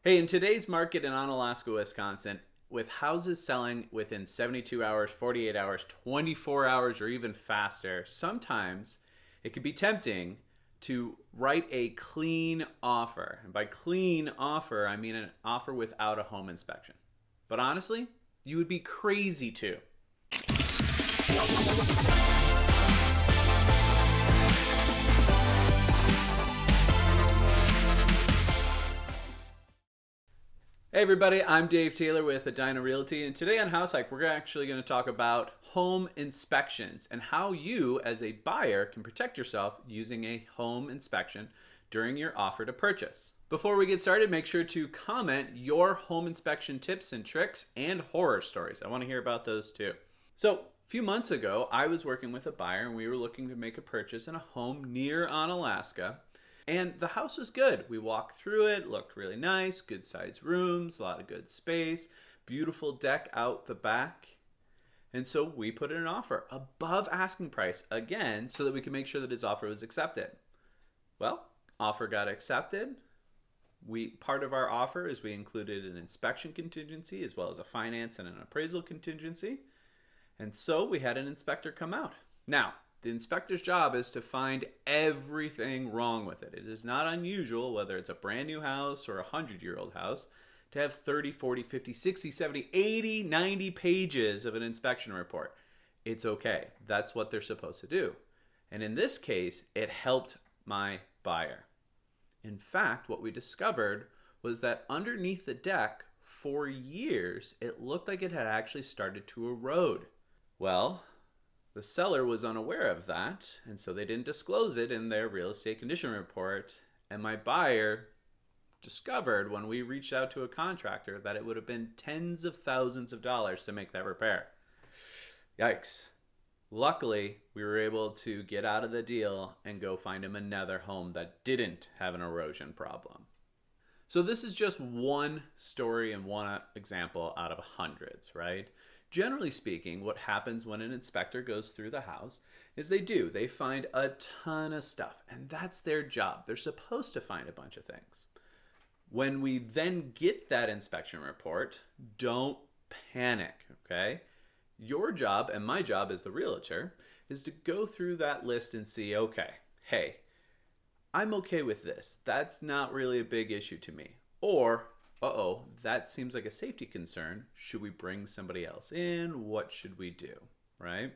Hey, in today's market in Onalaska, Wisconsin, with houses selling within 72 hours, 48 hours, 24 hours, or even faster, sometimes it can be tempting to write a clean offer. And by clean offer, I mean an offer without a home inspection. But honestly, you would be crazy to. Hey everybody, I'm Davidtaylor with Edina Realty, and today on House Hike we're actually going to talk about home inspections and how you as a buyer can protect yourself using a home inspection during your offer to purchase. Before we get started, make sure to comment your home inspection tips and tricks and horror stories. I want to hear about those too. So, a few months ago, I was working with a buyer and we were looking to make a purchase in a home near Onalaska. And the house was good. We walked through it, looked really nice, good sized rooms, a lot of good space, beautiful deck out the back. And so we put in an offer above asking price again so that we could make sure that his offer was accepted. Well, offer got accepted. Part of our offer is we included an inspection contingency as well as a finance and an appraisal contingency. And so we had an inspector come out. Now, the inspector's job is to find everything wrong with it. It is not unusual, whether it's a brand new house or a 100-year-old house, to have 30, 40, 50, 60, 70, 80, 90 pages of an inspection report. It's okay. That's what they're supposed to do. And in this case, it helped my buyer. In fact, what we discovered was that underneath the deck, for years, it looked like it had actually started to erode. Well, the seller was unaware of that, and so they didn't disclose it in their real estate condition report. And my buyer discovered when we reached out to a contractor that it would have been tens of thousands of dollars to make that repair. Yikes. Luckily, we were able to get out of the deal and go find him another home that didn't have an erosion problem. So this is just one story and one example out of hundreds, right? Generally speaking, what happens when an inspector goes through the house is they find a ton of stuff, and that's their job. They're supposed to find a bunch of things. When we then get that inspection report, don't panic, okay? Your job and my job as the realtor is to go through that list and see, okay, hey, I'm okay with this. That's not really a big issue to me. Or, uh-oh, that seems like a safety concern. Should we bring somebody else in? What should we do, right?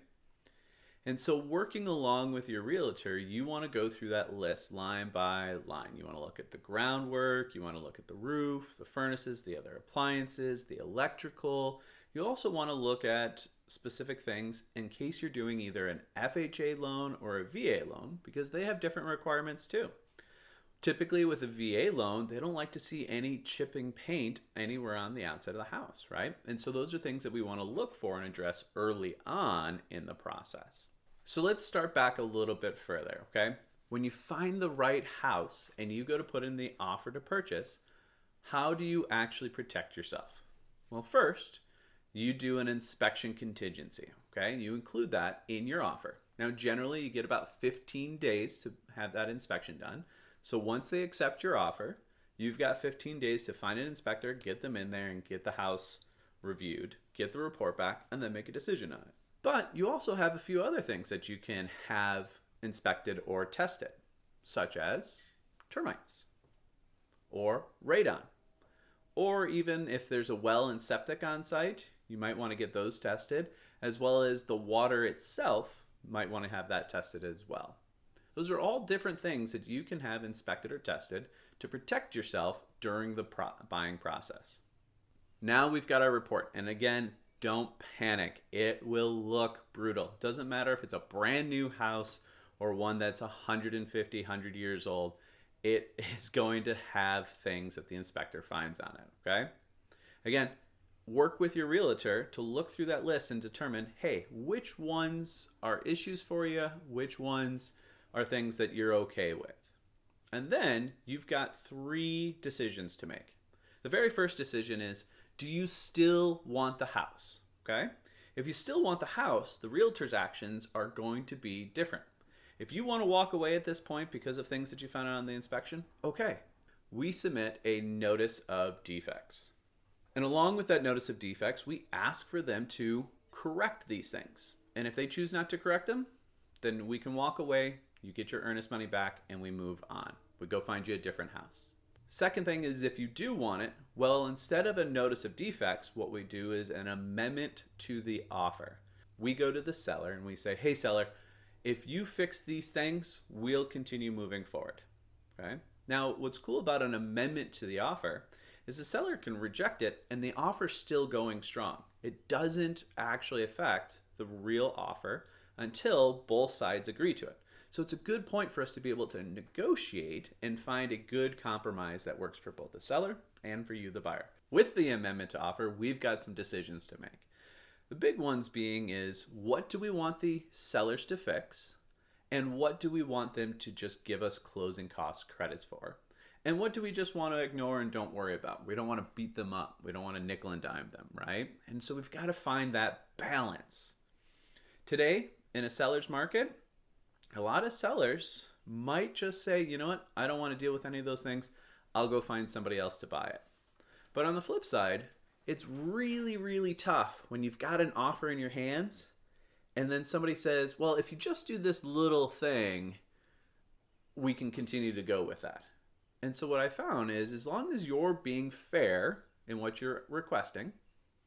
And so working along with your realtor, you want to go through that list line by line. You want to look at the groundwork. You want to look at the roof, the furnaces, the other appliances, the electrical. You also want to look at specific things in case you're doing either an FHA loan or a VA loan, because they have different requirements too. Typically with a VA loan, they don't like to see any chipping paint anywhere on the outside of the house, right? And so those are things that we want to look for and address early on in the process. So let's start back a little bit further, okay? When you find the right house and you go to put in the offer to purchase, how do you actually protect yourself? Well, first, you do an inspection contingency, okay? You include that in your offer. Now, generally, you get about 15 days to have that inspection done. So once they accept your offer, you've got 15 days to find an inspector, get them in there and get the house reviewed, get the report back, and then make a decision on it. But you also have a few other things that you can have inspected or tested, such as termites or radon. Or even if there's a well and septic on site, you might want to get those tested, as well as the water itself, might want to have that tested as well. Those are all different things that you can have inspected or tested to protect yourself during the buying process. Now we've got our report, and again, don't panic. It will look brutal. Doesn't matter if it's a brand new house or one that's 150, 100 years old. It is going to have things that the inspector finds on it, okay? Again, work with your realtor to look through that list and determine, hey, which ones are issues for you, which ones are things that you're okay with. And then you've got 3 decisions to make. The very first decision is, do you still want the house? Okay? If you still want the house, the realtor's actions are going to be different. If you want to walk away at this point because of things that you found out on the inspection, okay. we submit a notice of defects. And along with that notice of defects, we ask for them to correct these things. And if they choose not to correct them, then we can walk away, you get your earnest money back, and we move on. We go find you a different house. Second thing is, if you do want it, well, instead of a notice of defects, what we do is an amendment to the offer. We go to the seller and we say, hey seller, if you fix these things, we'll continue moving forward. Okay? Now, what's cool about an amendment to the offer is the seller can reject it and the offer's still going strong. It doesn't actually affect the real offer until both sides agree to it. So it's a good point for us to be able to negotiate and find a good compromise that works for both the seller and for you, the buyer. With the amendment to offer, we've got some decisions to make. The big ones being is, what do we want the sellers to fix? And what do we want them to just give us closing cost credits for? And what do we just want to ignore and don't worry about? We don't want to beat them up. We don't want to nickel and dime them, right? And so we've got to find that balance. Today, in a seller's market, a lot of sellers might just say, you know what, I don't want to deal with any of those things. I'll go find somebody else to buy it. But on the flip side, it's really, really tough when you've got an offer in your hands and then somebody says, well, if you just do this little thing, we can continue to go with that. And so what I found is, as long as you're being fair in what you're requesting,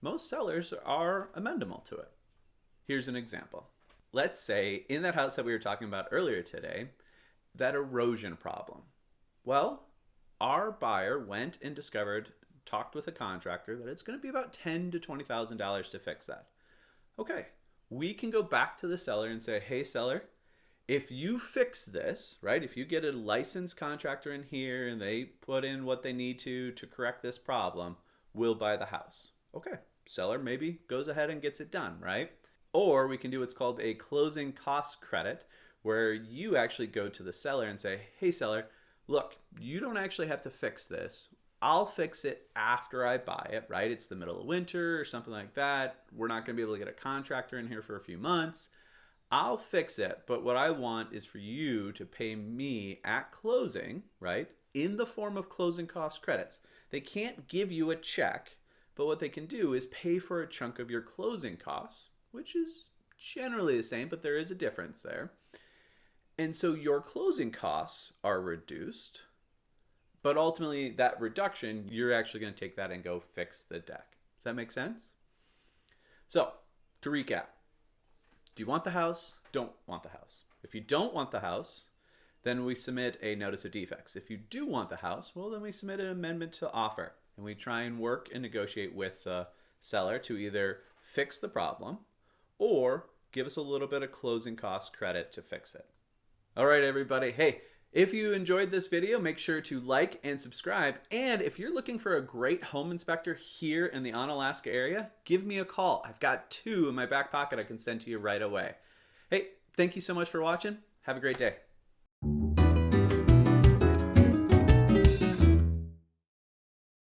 most sellers are amendable to it. Here's an example. Let's say in that house that we were talking about earlier today, that erosion problem. Well, our buyer went and talked with a contractor that it's going to be about $10,000 to $20,000 to fix that. Okay, we can go back to the seller and say, hey seller, if you fix this, right, if you get a licensed contractor in here and they put in what they need to correct this problem, we'll buy the house. Okay, seller maybe goes ahead and gets it done, right? Or we can do what's called a closing cost credit, where you actually go to the seller and say, hey seller, look, you don't actually have to fix this. I'll fix it after I buy it, right? It's the middle of winter or something like that. We're not going to be able to get a contractor in here for a few months. I'll fix it, but what I want is for you to pay me at closing, right, in the form of closing cost credits. They can't give you a check, but what they can do is pay for a chunk of your closing costs, which is generally the same, but there is a difference there. And so your closing costs are reduced, but ultimately that reduction, you're actually going to take that and go fix the deck. Does that make sense? So to recap, do you want the house? Don't want the house. If you don't want the house, then we submit a notice of defects. If you do want the house, well, then we submit an amendment to offer, and we try and work and negotiate with the seller to either fix the problem or give us a little bit of closing cost credit to fix it. All right, everybody. Hey, if you enjoyed this video, make sure to like and subscribe. And if you're looking for a great home inspector here in the Onalaska area, give me a call. I've got 2 in my back pocket I can send to you right away. Hey, thank you so much for watching. Have a great day.